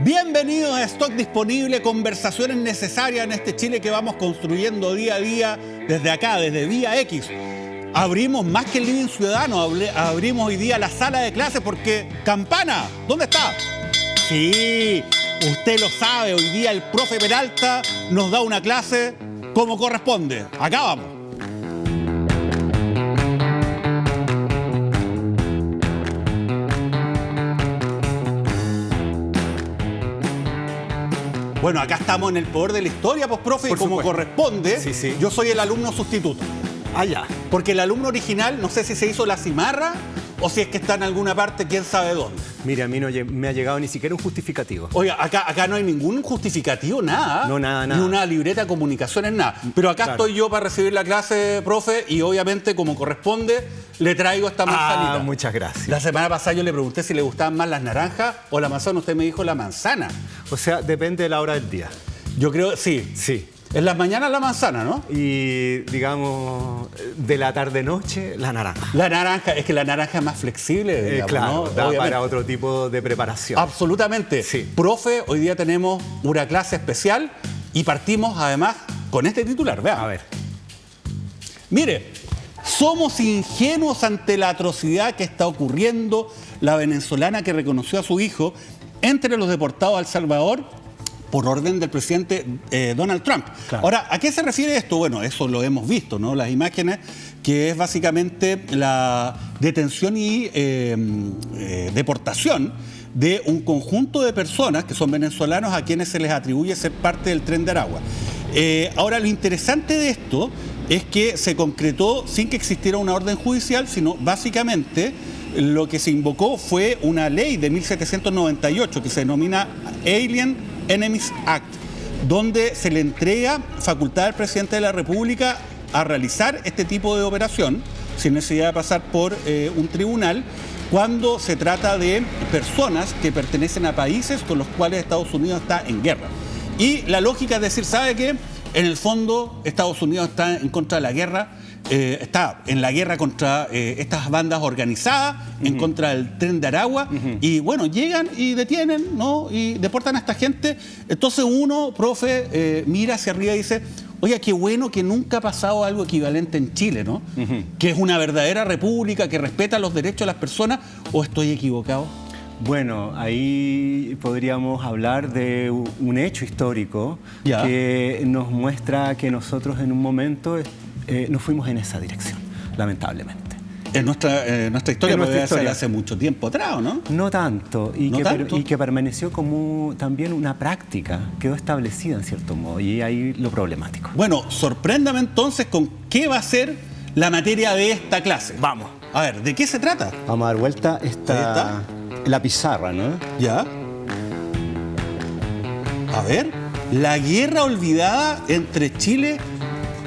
Bienvenidos a Stock Disponible, conversaciones necesarias en este Chile que vamos construyendo día a día desde acá, desde Vía X. Abrimos más que el Living Ciudadano, abrimos hoy día la sala de clases porque Campana, ¿dónde está? Sí, usted lo sabe, hoy día el profe Peralta nos da una clase como corresponde. Acá vamos. Bueno, acá estamos en el poder de la historia, pues, profe, y como corresponde, sí. Yo soy el alumno sustituto. Ah, ya. Porque el alumno original, no sé si se hizo la cimarra o si es que está en alguna parte, quién sabe dónde. Mire, a mí no me ha llegado ni siquiera un justificativo. Oiga, acá no hay ningún justificativo, nada. No, nada. Ni una libreta de comunicaciones, nada. Pero acá estoy yo para recibir la clase, profe, y obviamente, como corresponde, le traigo esta manzanita. Ah, muchas gracias. La semana pasada yo le pregunté si le gustaban más las naranjas o la manzana. Usted me dijo la manzana. O sea, depende de la hora del día. Yo creo, sí. Sí. En las mañanas la manzana, ¿no? Y, digamos, de la tarde-noche, la naranja. La naranja, es que la naranja es más flexible, digamos, claro, ¿no? da para otro tipo de preparación. Absolutamente. Sí. Profe, hoy día tenemos una clase especial y partimos además con este titular. Vean. A ver. Mire, somos ingenuos ante la atrocidad que está ocurriendo. La venezolana que reconoció a su hijo entre los deportados a El Salvador por orden del presidente Donald Trump. Claro. Ahora, ¿a qué se refiere esto? Bueno, eso lo hemos visto, ¿no? Las imágenes, que es básicamente la detención y deportación de un conjunto de personas que son venezolanos a quienes se les atribuye ser parte del Tren de Aragua. Ahora, lo interesante de esto es que se concretó sin que existiera una orden judicial, sino básicamente lo que se invocó fue una ley de 1798 que se denomina Alien Enemies Act, donde se le entrega facultad al presidente de la República a realizar este tipo de operación sin necesidad de pasar por un tribunal cuando se trata de personas que pertenecen a países con los cuales Estados Unidos está en guerra. Y la lógica es decir, ¿sabe qué? En el fondo, Estados Unidos está en contra de la guerra, está en la guerra contra estas bandas organizadas, en contra del Tren de Aragua, y bueno, llegan y detienen, ¿no? Y deportan a esta gente. Entonces uno, profe, mira hacia arriba y dice, oye, qué bueno que nunca ha pasado algo equivalente en Chile, ¿no? Que es una verdadera república que respeta los derechos de las personas, ¿o estoy equivocado? Bueno, ahí podríamos hablar de un hecho histórico Ya. que nos muestra que nosotros en un momento nos fuimos en esa dirección, lamentablemente. En nuestra historia En nuestra puede ser historia. hace mucho tiempo atrás, ¿no? No tanto, y, ¿No que tanto? y que permaneció como también una práctica, quedó establecida en cierto modo, y ahí lo problemático. Bueno, sorpréndame entonces con qué va a ser la materia de esta clase. Vamos. A ver, ¿de qué se trata? Vamos a dar vuelta Ahí está. la pizarra, ¿no? ¿Ya? A ver, la guerra olvidada entre Chile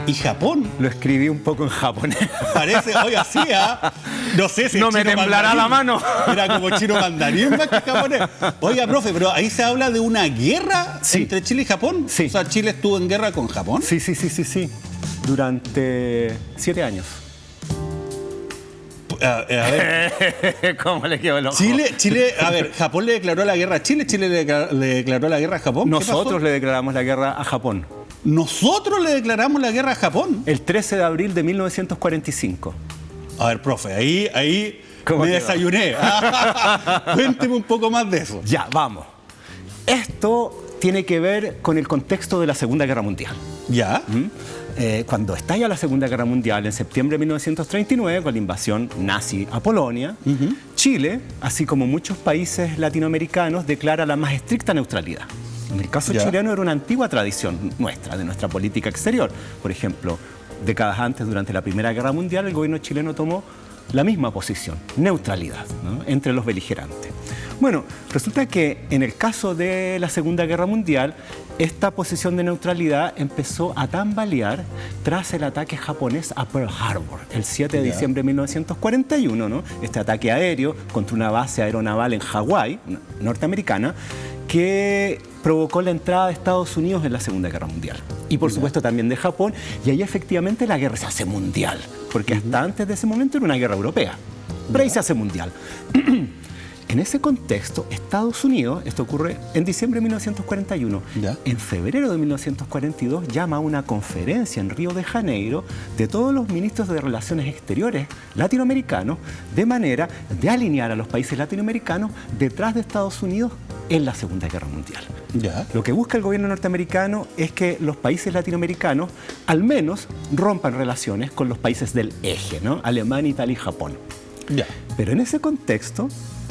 y Japón. Lo escribí un poco en japonés. Parece, oiga, sí, ¿ah? No sé si No es me chino temblará mandarín. la mano. Era como chino mandarín más que japonés. Oiga, profe, pero ahí se habla de una guerra Sí. entre Chile y Japón. Sí. O sea, Chile estuvo en guerra con Japón. Sí. Durante 7 años. A ver, ¿Cómo le quedó el ojo? Chile, a ver, Japón le declaró la guerra a Chile, Chile le declaró la guerra a Japón. ¿Qué pasó? Nosotros le declaramos la guerra a Japón. Nosotros le declaramos la guerra a Japón. El 13 de abril de 1945. A ver, profe, ahí ¿Cómo me quedó? desayuné. Cuénteme un poco más de eso. Ya, vamos. Esto tiene que ver con el contexto de la Segunda Guerra Mundial. ¿Ya? Cuando estalla la Segunda Guerra Mundial, en septiembre de 1939, con la invasión nazi a Polonia, Chile, así como muchos países latinoamericanos, declara la más estricta neutralidad. En el caso Ya. chileno era una antigua tradición nuestra, de nuestra política exterior. Por ejemplo, décadas antes, durante la Primera Guerra Mundial, el gobierno chileno tomó la misma posición, neutralidad, ¿no?, entre los beligerantes. Bueno, resulta que en el caso de la Segunda Guerra Mundial, esta posición de neutralidad empezó a tambalear tras el ataque japonés a Pearl Harbor, el 7 de Ya. diciembre de 1941, ¿no? Este ataque aéreo contra una base aeronaval en Hawái, norteamericana, que provocó la entrada de Estados Unidos en la Segunda Guerra Mundial. Y por supuesto también de Japón, y ahí efectivamente la guerra se hace mundial, porque hasta antes de ese momento era una guerra europea, pero ahí se hace mundial. En ese contexto, Estados Unidos, esto ocurre en diciembre de 1941, ¿Ya? en febrero de 1942 llama a una conferencia en Río de Janeiro de todos los ministros de Relaciones Exteriores latinoamericanos, de manera de alinear a los países latinoamericanos detrás de Estados Unidos en la Segunda Guerra Mundial. ¿Ya? Lo que busca el gobierno norteamericano es que los países latinoamericanos al menos rompan relaciones con los países del eje, ¿no? Alemania, Italia y Japón. Ya. Pero en ese contexto,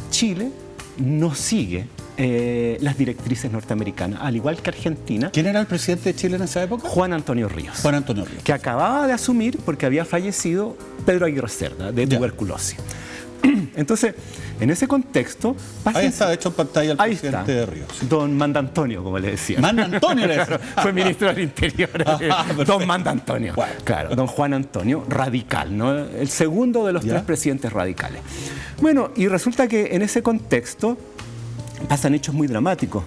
Chile no sigue las directrices norteamericanas, al igual que Argentina. ¿Quién era el presidente de Chile en esa época? Juan Antonio Ríos. Juan Antonio Ríos. Que acababa de asumir porque había fallecido Pedro Aguirre Cerda de Ya. tuberculosis. Entonces, en ese contexto... Ahí está, de hecho, en pantalla el Ahí presidente está. de Ríos. Don Manda Antonio, como le decía. Manda Antonio era ese. Fue ministro del Interior. Perfecto. Don Manda Antonio. Bueno. Claro, don Juan Antonio, radical, ¿no? El segundo de los ¿Ya? 3 presidentes radicales. Bueno, y resulta que en ese contexto pasan hechos muy dramáticos.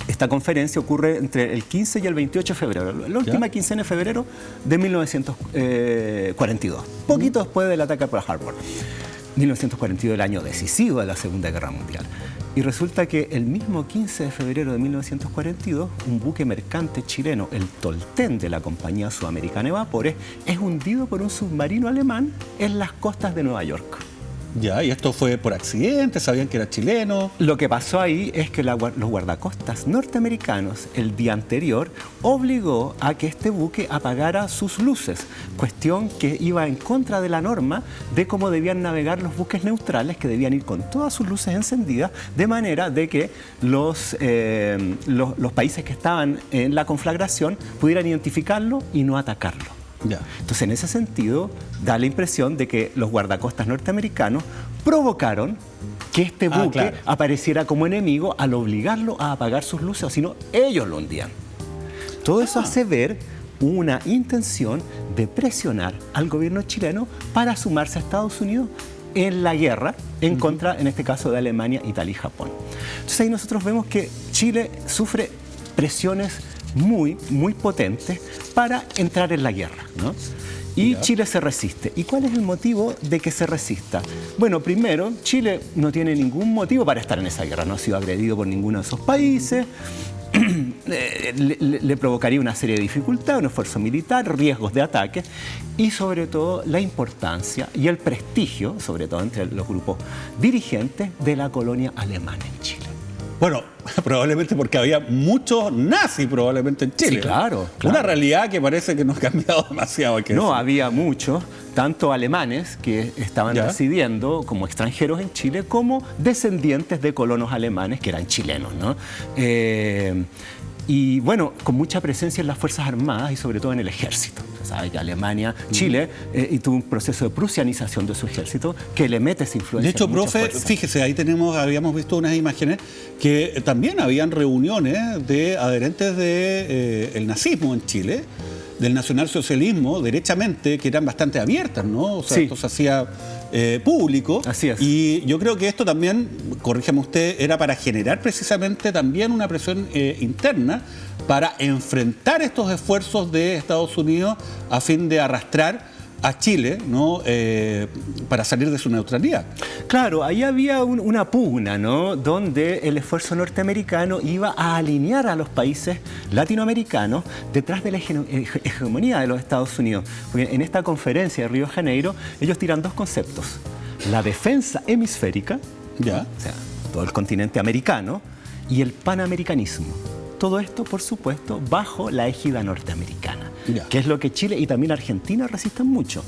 Esta conferencia ocurre entre el 15 y el 28 de febrero, la última quincena de febrero de 1942, poquito después del ataque a Pearl Harbor. 1942, el año decisivo de la Segunda Guerra Mundial. Y resulta que el mismo 15 de febrero de 1942, un buque mercante chileno, el Tolten de la compañía sudamericana de vapores, es hundido por un submarino alemán en las costas de Nueva York. Ya, y esto fue por accidente, sabían que era chileno. Lo que pasó ahí es que los guardacostas norteamericanos el día anterior obligó a que este buque apagara sus luces, cuestión que iba en contra de la norma de cómo debían navegar los buques neutrales, que debían ir con todas sus luces encendidas, de manera de que los países que estaban en la conflagración pudieran identificarlo y no atacarlo. Ya. Entonces, en ese sentido, da la impresión de que los guardacostas norteamericanos provocaron que este buque claro. apareciera como enemigo al obligarlo a apagar sus luces, o si no, ellos lo hundían. Todo eso hace ver una intención de presionar al gobierno chileno para sumarse a Estados Unidos en la guerra en contra, en este caso, de Alemania, Italia y Japón. Entonces, ahí nosotros vemos que Chile sufre presiones muy, muy potentes para entrar en la guerra, ¿no? Y Chile se resiste. ¿Y cuál es el motivo de que se resista? Bueno, primero, Chile no tiene ningún motivo para estar en esa guerra. No ha sido agredido por ninguno de esos países. Le provocaría una serie de dificultades, un esfuerzo militar, riesgos de ataque y sobre todo la importancia y el prestigio, sobre todo entre los grupos dirigentes de la colonia alemana en Chile. Bueno, probablemente porque había muchos nazis probablemente en Chile. Sí, claro, ¿No? claro. Una realidad que parece que no ha cambiado demasiado. Hay que No, decir. había muchos, tanto alemanes que estaban ¿Ya? residiendo como extranjeros en Chile, como descendientes de colonos alemanes que eran chilenos, ¿no? Y bueno, con mucha presencia en las Fuerzas Armadas y sobre todo en el ejército. Se sabe que Alemania, Chile, y tuvo un proceso de prusianización de su ejército que le mete esa influencia. De hecho, mucha profe, fuerza. fíjese, ahí habíamos visto unas imágenes que también habían reuniones de adherentes del nazismo en Chile, del nacionalsocialismo, derechamente, que eran bastante abiertas, ¿no? O sea, Sí. esto se hacía público. Así es. Y yo creo que esto también, corríjame usted, era para generar precisamente también una presión interna para enfrentar estos esfuerzos de Estados Unidos a fin de arrastrar a Chile, ¿no? Para salir de su neutralidad. Claro, ahí había una pugna, ¿no? Donde el esfuerzo norteamericano iba a alinear a los países latinoamericanos detrás de la hegemonía de los Estados Unidos. Porque en esta conferencia de Río de Janeiro, ellos tiran 2 conceptos. La defensa hemisférica, Ya. o sea, todo el continente americano, y el panamericanismo. Todo esto, por supuesto, bajo la égida norteamericana, Ya. que es lo que Chile y también Argentina resisten mucho.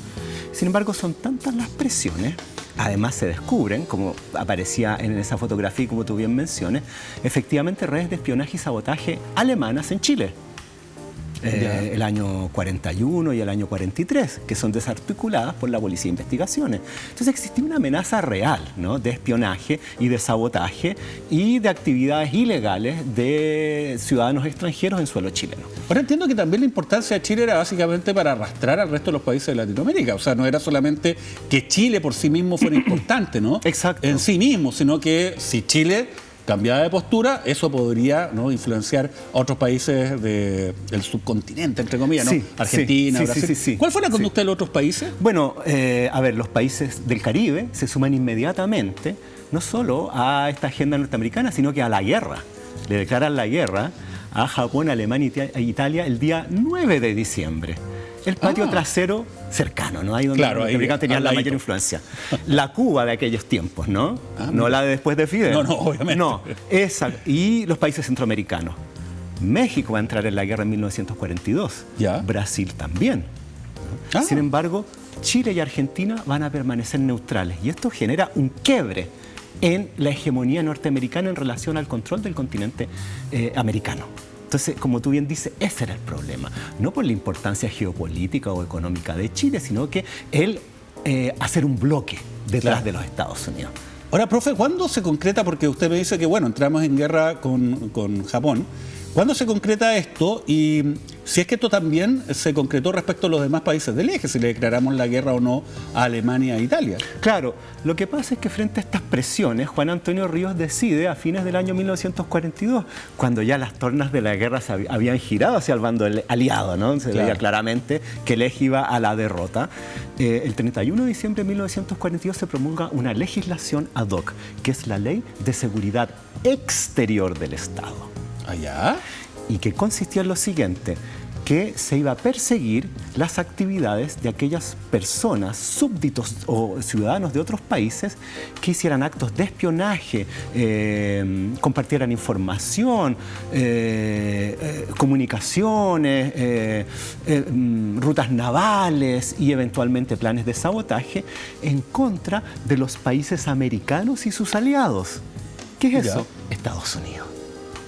Sin embargo, son tantas las presiones, además se descubren, como aparecía en esa fotografía y como tú bien mencionas, efectivamente redes de espionaje y sabotaje alemanas en Chile. El año 41 y el año 43, que son desarticuladas por la Policía de Investigaciones. Entonces existía una amenaza real, ¿no? De espionaje y de sabotaje y de actividades ilegales de ciudadanos extranjeros en suelo chileno. Ahora entiendo que también la importancia de Chile era básicamente para arrastrar al resto de los países de Latinoamérica. O sea, no era solamente que Chile por sí mismo fuera importante, ¿no? Exacto. En sí mismo, sino que si Chile cambiaba de postura, eso podría, ¿no?, influenciar a otros países del subcontinente, entre comillas, ¿no? Sí, Argentina, sí, Brasil. sí. ¿Cuál fue la conducta de los otros países? Bueno, a ver, los países del Caribe se suman inmediatamente, no solo a esta agenda norteamericana, sino que a la guerra. Le declaran la guerra a Japón, Alemania e Italia el día 9 de diciembre. El patio trasero cercano, ¿no? Ahí donde los norteamericanos tenían la mayor influencia. La Cuba de aquellos tiempos, ¿no? No la de después de Fidel. No, obviamente. No, esa. Y los países centroamericanos. México va a entrar en la guerra en 1942. ¿Ya? Brasil también. Sin embargo, Chile y Argentina van a permanecer neutrales. Y esto genera un quiebre en la hegemonía norteamericana en relación al control del continente americano. Entonces, como tú bien dices, ese era el problema. No por la importancia geopolítica o económica de Chile, sino que el hacer un bloque detrás de los Estados Unidos. Ahora, profe, ¿cuándo se concreta? Porque usted me dice que, bueno, entramos en guerra con Japón. ¿Cuándo se concreta esto? Y si es que esto también se concretó respecto a los demás países del eje, si le declaramos la guerra o no a Alemania e Italia. Claro, lo que pasa es que frente a estas presiones, Juan Antonio Ríos decide a fines del año 1942, cuando ya las tornas de la guerra se habían girado hacia el bando aliado, ¿no? Se veía claramente que el eje iba a la derrota. El 31 de diciembre de 1942 se promulga una legislación ad hoc, que es la Ley de Seguridad Exterior del Estado. ¿Allá? Y que consistía en lo siguiente, que se iba a perseguir las actividades de aquellas personas, súbditos o ciudadanos de otros países que hicieran actos de espionaje, compartieran información, comunicaciones, rutas navales y eventualmente planes de sabotaje en contra de los países americanos y sus aliados. ¿Qué es eso? Estados Unidos.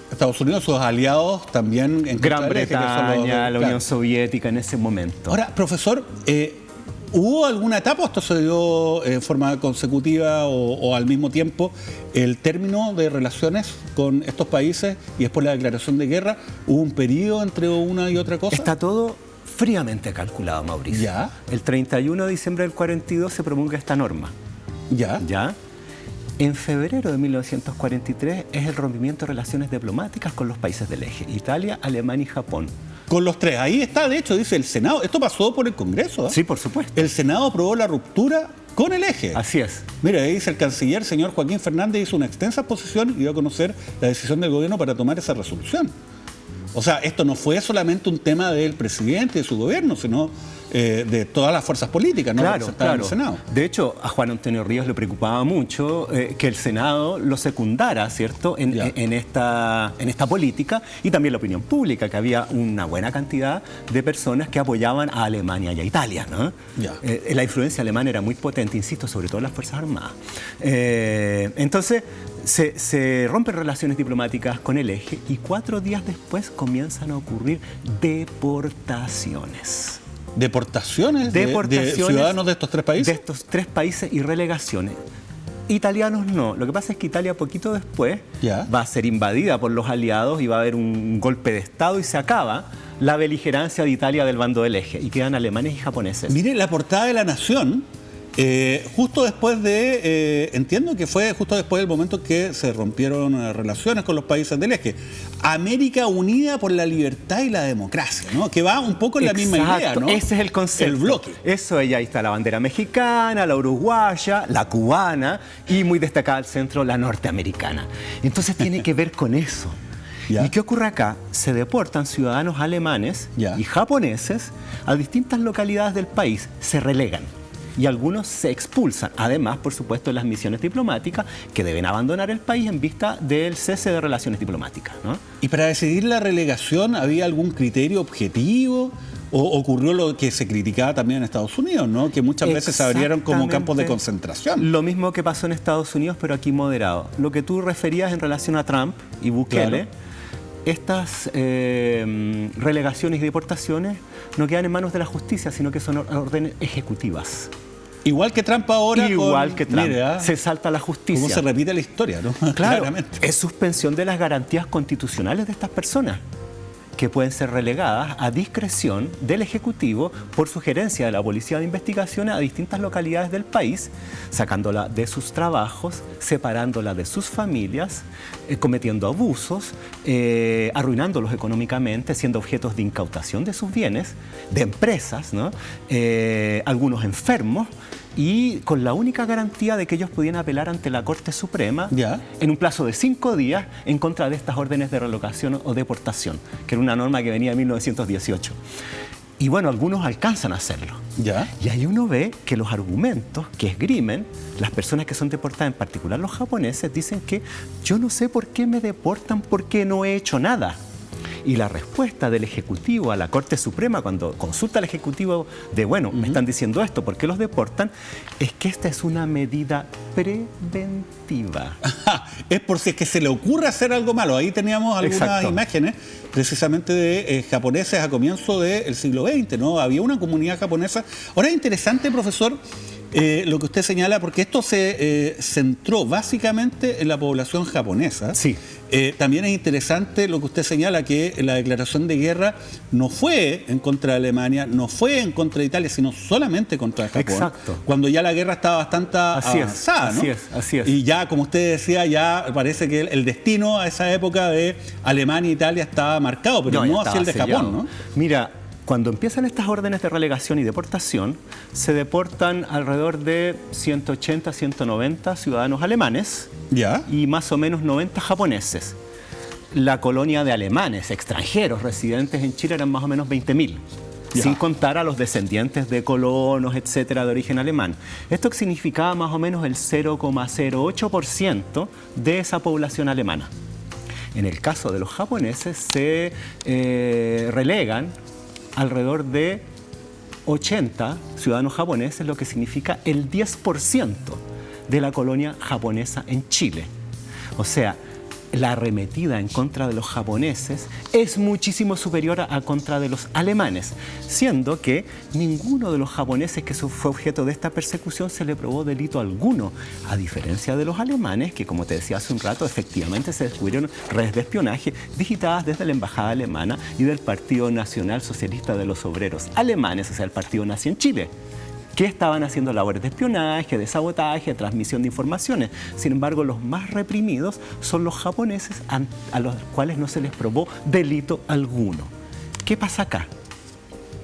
Estados Unidos, sus aliados también en Gran Bretaña, la Unión Soviética en ese momento. Ahora, profesor, ¿hubo alguna etapa, esto se dio en forma consecutiva o al mismo tiempo, el término de relaciones con estos países y después la declaración de guerra? ¿Hubo un periodo entre una y otra cosa? Está todo fríamente calculado, Mauricio. ¿Ya? El 31 de diciembre del 42 se promulga esta norma. ¿Ya? ¿Ya? En febrero de 1943 es el rompimiento de relaciones diplomáticas con los países del eje, Italia, Alemania y Japón. Con los tres. Ahí está, de hecho, dice el Senado. Esto pasó por el Congreso. Sí, por supuesto. El Senado aprobó la ruptura con el eje. Así es. Mira, ahí dice el canciller, señor Joaquín Fernández, hizo una extensa exposición y dio a conocer la decisión del gobierno para tomar esa resolución. O sea, esto no fue solamente un tema del presidente y de su gobierno, sino de todas las fuerzas políticas, ¿no? Claro, Representadas en el Senado. De hecho, a Juan Antonio Ríos le preocupaba mucho que el Senado lo secundara, ¿cierto?, en esta política, y también la opinión pública, que había una buena cantidad de personas que apoyaban a Alemania y a Italia, ¿no? La influencia alemana era muy potente, insisto, sobre todo en las Fuerzas Armadas. Entonces, se rompen relaciones diplomáticas con el eje y 4 días después comienzan a ocurrir deportaciones. ¿Deportaciones de ciudadanos de estos tres países? De estos 3 países y relegaciones. Italianos no. Lo que pasa es que Italia poquito después va a ser invadida por los aliados y va a haber un golpe de Estado y se acaba la beligerancia de Italia del bando del eje y quedan alemanes y japoneses. Mire, la portada de La Nación, justo después de, entiendo que fue justo después del momento que se rompieron relaciones con los países del eje. América unida por la libertad y la democracia, ¿no? Que va un poco en la misma idea, ¿no? Ese es el concepto. El bloque. Eso, ahí está la bandera mexicana, la uruguaya, la cubana y muy destacada al centro la norteamericana. Entonces tiene que ver con eso. ¿Y qué ocurre acá? Se deportan ciudadanos alemanes y japoneses a distintas localidades del país, se relegan. Y algunos se expulsan, además, por supuesto, de las misiones diplomáticas que deben abandonar el país en vista del cese de relaciones diplomáticas, ¿no? ¿Y para decidir la relegación había algún criterio objetivo? ¿O ocurrió lo que se criticaba también en Estados Unidos, ¿no? Que muchas veces se abrieron como campos de concentración. Lo mismo que pasó en Estados Unidos, pero aquí moderado. Lo que tú referías en relación a Trump y Bukele, estas relegaciones y deportaciones no quedan en manos de la justicia, sino que son órdenes ejecutivas. Igual que Trump ahora. Igual que Trump. Mire, se salta la justicia. ¿Cómo se repite la historia, no? Claro, claramente. Es suspensión de las garantías constitucionales de estas personas. que pueden ser relegadas a discreción del Ejecutivo por sugerencia de la Policía de Investigaciones a distintas localidades del país, sacándola de sus trabajos, separándola de sus familias, cometiendo abusos, arruinándolos económicamente, siendo objetos de incautación de sus bienes, de empresas, ¿no? Algunos enfermos, y con la única garantía de que ellos podían apelar ante la Corte Suprema en un plazo de 5 días en contra de estas órdenes de relocación o deportación, que era una norma que venía de 1918. Y bueno, algunos alcanzan a hacerlo. Y ahí uno ve que los argumentos que esgrimen las personas que son deportadas, en particular los japoneses, dicen que yo no sé por qué me deportan porque no he hecho nada. Y la respuesta del Ejecutivo a la Corte Suprema, cuando consulta al Ejecutivo de, bueno, me están diciendo esto, ¿por qué los deportan? Es que esta es una medida preventiva. Es por si es que se le ocurre hacer algo malo. Ahí teníamos algunas imágenes precisamente de japoneses a comienzo del siglo XX, ¿no? Había una comunidad japonesa. Ahora es interesante, profesor, lo que usted señala, porque esto se centró básicamente en la población japonesa. Sí. También es interesante lo que usted señala, que la declaración de guerra no fue en contra de Alemania, no fue en contra de Italia, sino solamente contra Japón. Exacto. Cuando ya la guerra estaba bastante avanzada, ¿no? Así es. Y ya, como usted decía, ya parece que el destino a esa época de Alemania e Italia estaba marcado, pero no hacia el de Japón, ¿no? Mira, cuando empiezan estas órdenes de relegación y deportación, se deportan alrededor de 180, 190 ciudadanos alemanes y más o menos 90 japoneses. La colonia de alemanes extranjeros residentes en Chile eran más o menos 20.000. Sin contar a los descendientes de colonos, etcétera, de origen alemán. Esto significaba más o menos el 0,08% de esa población alemana. En el caso de los japoneses se relegan alrededor de 80 ciudadanos japoneses, lo que significa el 10% de la colonia japonesa en Chile. O sea, la arremetida en contra de los japoneses es muchísimo superior a contra de los alemanes, siendo que ninguno de los japoneses que fue objeto de esta persecución se le probó delito alguno, a diferencia de los alemanes, que como te decía hace un rato, efectivamente se descubrieron redes de espionaje digitadas desde la embajada alemana y del Partido Nacional Socialista de los Obreros Alemanes, o sea, el partido nazi en Chile, que estaban haciendo labores de espionaje, de sabotaje, de transmisión de informaciones. Sin embargo, los más reprimidos son los japoneses, a los cuales no se les probó delito alguno. ¿Qué pasa acá?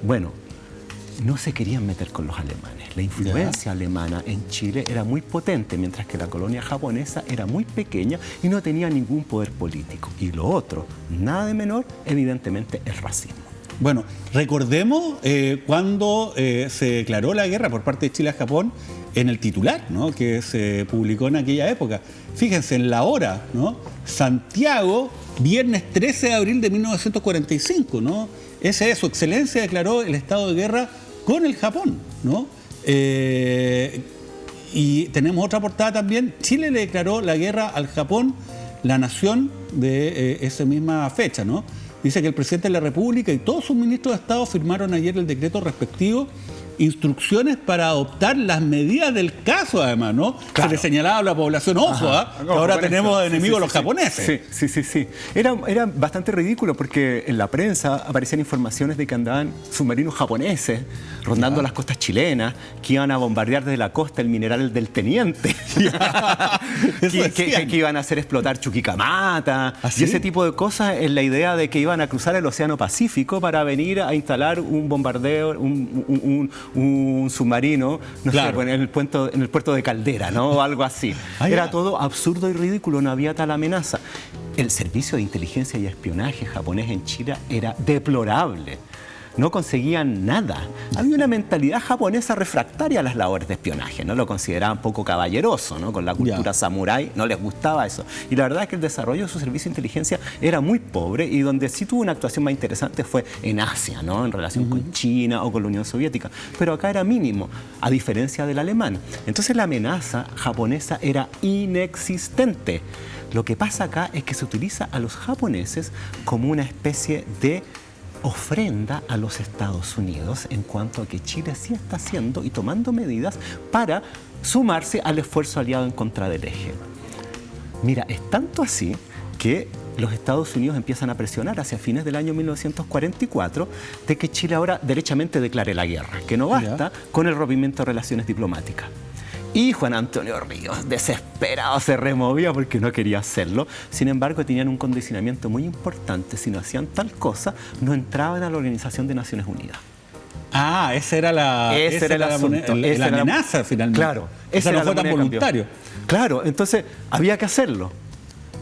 Bueno, no se querían meter con los alemanes. La influencia alemana en Chile era muy potente, mientras que la colonia japonesa era muy pequeña y no tenía ningún poder político. Y lo otro, nada de menor, evidentemente, el racismo. Bueno, recordemos cuando se declaró la guerra por parte de Chile a Japón en el titular, ¿no?, que se publicó en aquella época. Fíjense, en la hora, ¿no? Santiago, viernes 13 de abril de 1945, ¿no? Ese es, su excelencia declaró el estado de guerra con el Japón, ¿no? Y tenemos otra portada también. Chile le declaró la guerra al Japón, la nación de esa misma fecha, ¿no? Dice que el presidente de la República y todos sus ministros de Estado firmaron ayer el decreto respectivo, instrucciones para adoptar las medidas del caso, además, ¿no? Claro. Se le señalaba a la población, ojo, que ahora tenemos de enemigos los japoneses. Sí. Era bastante ridículo porque en la prensa aparecían informaciones de que andaban submarinos japoneses rondando las costas chilenas, que iban a bombardear desde la costa el mineral del Teniente, que iban a hacer explotar Chuquicamata, y ese tipo de cosas, en la idea de que iban a cruzar el Océano Pacífico para venir a instalar un bombardeo, un submarino, no sé, en el puerto de Caldera, ¿no? O algo así. Era todo absurdo y ridículo, no había tal amenaza. El servicio de inteligencia y espionaje japonés en Chile era deplorable. No conseguían nada. Había una mentalidad japonesa refractaria a las labores de espionaje, ¿no? Lo consideraban poco caballeroso, ¿no? Con la cultura samurái no les gustaba eso. Y la verdad es que el desarrollo de su servicio de inteligencia era muy pobre, y donde sí tuvo una actuación más interesante fue en Asia, ¿no? En relación con China o con la Unión Soviética. Pero acá era mínimo, a diferencia del alemán. Entonces la amenaza japonesa era inexistente. Lo que pasa acá es que se utiliza a los japoneses como una especie de ofrenda a los Estados Unidos en cuanto a que Chile sí está haciendo y tomando medidas para sumarse al esfuerzo aliado en contra del eje. Mira, es tanto así que los Estados Unidos empiezan a presionar hacia fines del año 1944 de que Chile ahora derechamente declare la guerra, que no basta con el rompimiento de relaciones diplomáticas. Y Juan Antonio Ríos, desesperado, se removía porque no quería hacerlo. Sin embargo, tenían un condicionamiento muy importante. Si no hacían tal cosa, no entraban a la Organización de Naciones Unidas. Ah, esa era la amenaza finalmente. Claro. Esa no fue tan voluntario. Claro, entonces había que hacerlo.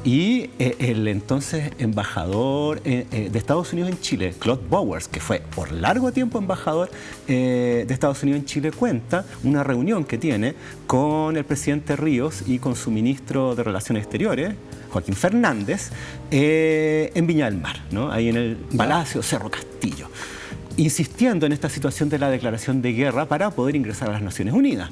Y el entonces embajador de Estados Unidos en Chile, Claude Bowers, que fue por largo tiempo embajador de Estados Unidos en Chile, cuenta una reunión que tiene con el presidente Ríos y con su ministro de Relaciones Exteriores, Joaquín Fernández, en Viña del Mar, ¿no? Ahí en el Palacio Cerro Castillo, insistiendo en esta situación de la declaración de guerra para poder ingresar a las Naciones Unidas.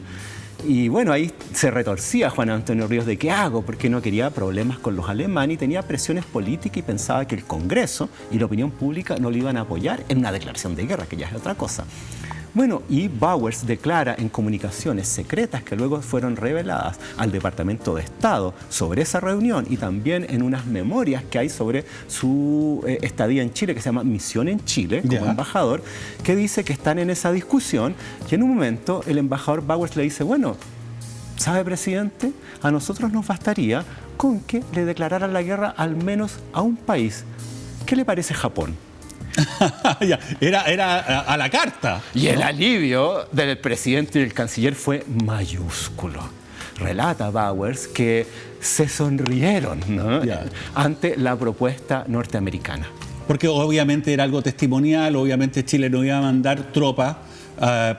Y bueno, ahí se retorcía Juan Antonio Ríos de qué hago, porque no quería problemas con los alemanes y tenía presiones políticas y pensaba que el Congreso y la opinión pública no lo iban a apoyar en una declaración de guerra, que ya es otra cosa. Bueno, y Bowers declara en comunicaciones secretas que luego fueron reveladas al Departamento de Estado sobre esa reunión y también en unas memorias que hay sobre su estadía en Chile, que se llama Misión en Chile, como embajador, que dice que están en esa discusión y en un momento el embajador Bowers le dice, bueno, ¿sabe, presidente? A nosotros nos bastaría con que le declararan la guerra al menos a un país. ¿Qué le parece Japón? Era a la carta. Y el alivio del presidente y del canciller fue mayúsculo. Relata Bowers que se sonrieron, ¿no? Ante la propuesta norteamericana. Porque obviamente era algo testimonial, obviamente Chile no iba a mandar tropas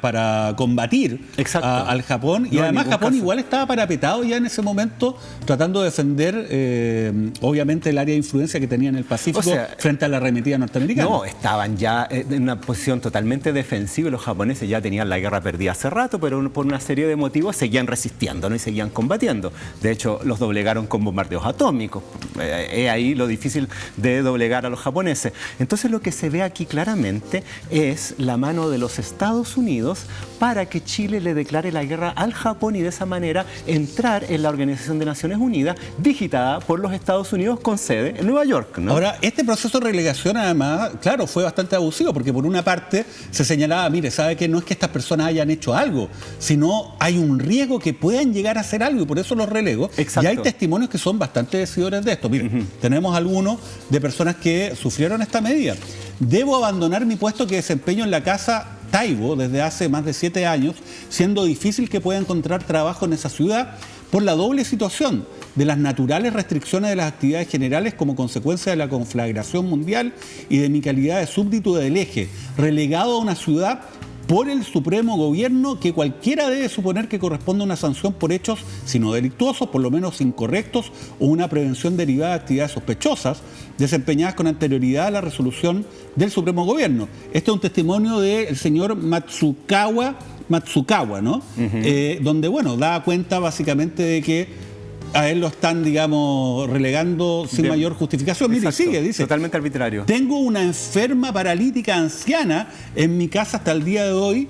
para combatir al Japón. Y además Japón igual estaba parapetado ya en ese momento tratando de defender obviamente el área de influencia que tenía en el Pacífico frente a la arremetida norteamericana. No, estaban ya en una posición totalmente defensiva y los japoneses ya tenían la guerra perdida hace rato, pero por una serie de motivos seguían resistiendo, ¿no? Y seguían combatiendo. De hecho, los doblegaron con bombardeos atómicos. Es ahí lo difícil de doblegar a los japoneses. Entonces lo que se ve aquí claramente es la mano de los Estados Unidos para que Chile le declare la guerra al Japón y de esa manera entrar en la Organización de Naciones Unidas, digitada por los Estados Unidos con sede en Nueva York, ¿no? Ahora, este proceso de relegación además, claro, fue bastante abusivo porque por una parte se señalaba, mire, sabe que no es que estas personas hayan hecho algo, sino hay un riesgo que puedan llegar a hacer algo y por eso los relego. Exacto. Y hay testimonios que son bastante decidores de esto. Mire, tenemos algunos de personas que sufrieron esta medida. Debo abandonar mi puesto que desempeño en la casa Taibo desde hace más de 7 años, siendo difícil que pueda encontrar trabajo en esa ciudad por la doble situación de las naturales restricciones de las actividades generales como consecuencia de la conflagración mundial y de mi calidad de súbdito del Eje, relegado a una ciudad por el Supremo Gobierno que cualquiera debe suponer que corresponde a una sanción por hechos, si no delictuosos, por lo menos incorrectos o una prevención derivada de actividades sospechosas desempeñadas con anterioridad a la resolución del Supremo Gobierno. Este es un testimonio del señor Matsukawa, ¿no? Donde, bueno, da cuenta básicamente de que a él lo están, digamos, relegando sin mayor justificación. Mire, sigue, dice. Totalmente arbitrario. Tengo una enferma paralítica anciana en mi casa hasta el día de hoy.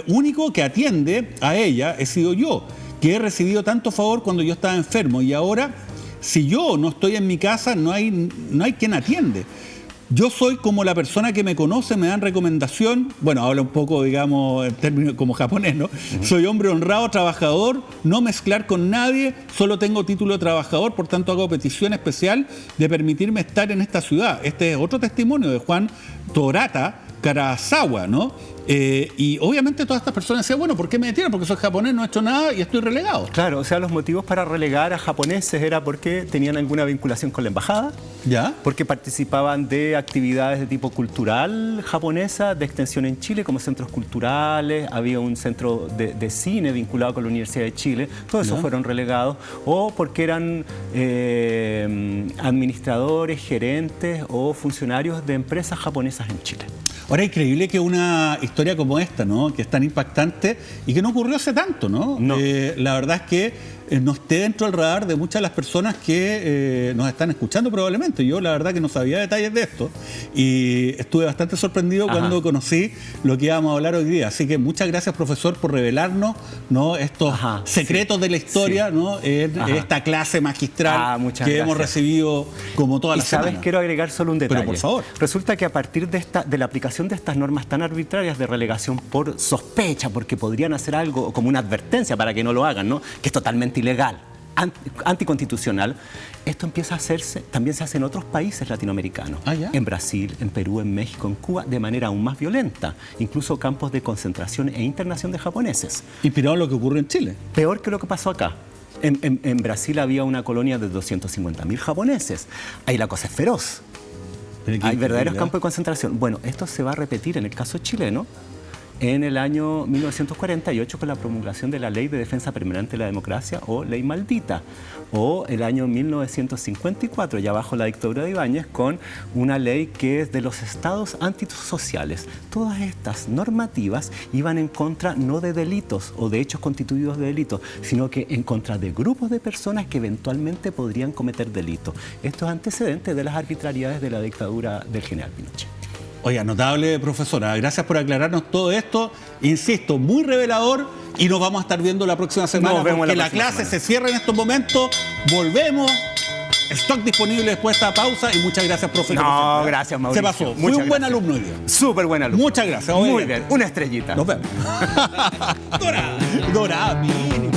Único que atiende a ella he sido yo, que he recibido tanto favor cuando yo estaba enfermo. Y ahora, si yo no estoy en mi casa, no hay quien atiende. Yo soy como la persona que me conoce, me dan recomendación, bueno, habla un poco, digamos, en términos como japonés, ¿no? Soy hombre honrado, trabajador, no mezclar con nadie, solo tengo título de trabajador, por tanto hago petición especial de permitirme estar en esta ciudad. Este es otro testimonio de Juan Torata Karasawa, ¿no? Y obviamente todas estas personas decían, bueno, ¿por qué me detienen? Porque soy japonés, no he hecho nada y estoy relegado. Claro, o sea, los motivos para relegar a japoneses era porque tenían alguna vinculación con la embajada, porque participaban de actividades de tipo cultural japonesa, de extensión en Chile, como centros culturales, había un centro de cine vinculado con la Universidad de Chile, todos esos fueron relegados, o porque eran administradores, gerentes o funcionarios de empresas japonesas en Chile. Ahora, increíble que una historia como esta, ¿no? Que es tan impactante y que no ocurrió hace tanto, ¿no? No. La verdad es que no esté dentro del radar de muchas de las personas que nos están escuchando probablemente. Yo la verdad que no sabía detalles de esto y estuve bastante sorprendido cuando conocí lo que íbamos a hablar hoy día. Así que muchas gracias, profesor, por revelarnos, ¿no?, estos secretos de la historia, ¿no?, en esta clase magistral que hemos recibido como todas las semanas. ¿Sabes? Quiero agregar solo un detalle. Pero por favor. Resulta que a partir de la aplicación de estas normas tan arbitrarias de relegación por sospecha, porque podrían hacer algo como una advertencia para que no lo hagan, ¿no?, que es totalmente ilegal, anticonstitucional, esto empieza a hacerse, también se hace en otros países latinoamericanos, en Brasil, en Perú, en México, en Cuba, de manera aún más violenta, incluso campos de concentración e internación de japoneses. Inspirado en lo que ocurre en Chile. Peor que lo que pasó acá. En Brasil había una colonia de 250.000 japoneses. Ahí la cosa es feroz. Hay verdaderos campos de concentración. Bueno, esto se va a repetir en el caso chileno en el año 1948 con la promulgación de la Ley de Defensa Permanente de la Democracia, o Ley Maldita, o el año 1954, ya bajo la dictadura de Ibáñez, con una ley que es de los estados antisociales. Todas estas normativas iban en contra no de delitos o de hechos constituidos de delitos, sino que en contra de grupos de personas que eventualmente podrían cometer delitos. Esto es antecedente de las arbitrariedades de la dictadura del general Pinochet. Oiga, notable, profesora. Gracias por aclararnos todo esto. Insisto, muy revelador, y nos vamos a estar viendo la próxima semana porque la clase se cierra en estos momentos. Volvemos. Stock disponible después de esta pausa y muchas gracias, profe. No, gracias, Mauricio. Se pasó. Fui un buen alumno hoy día. Súper buen alumno. Muchas gracias. Muy bien. Una estrellita. Nos vemos. Dorada, mínimo.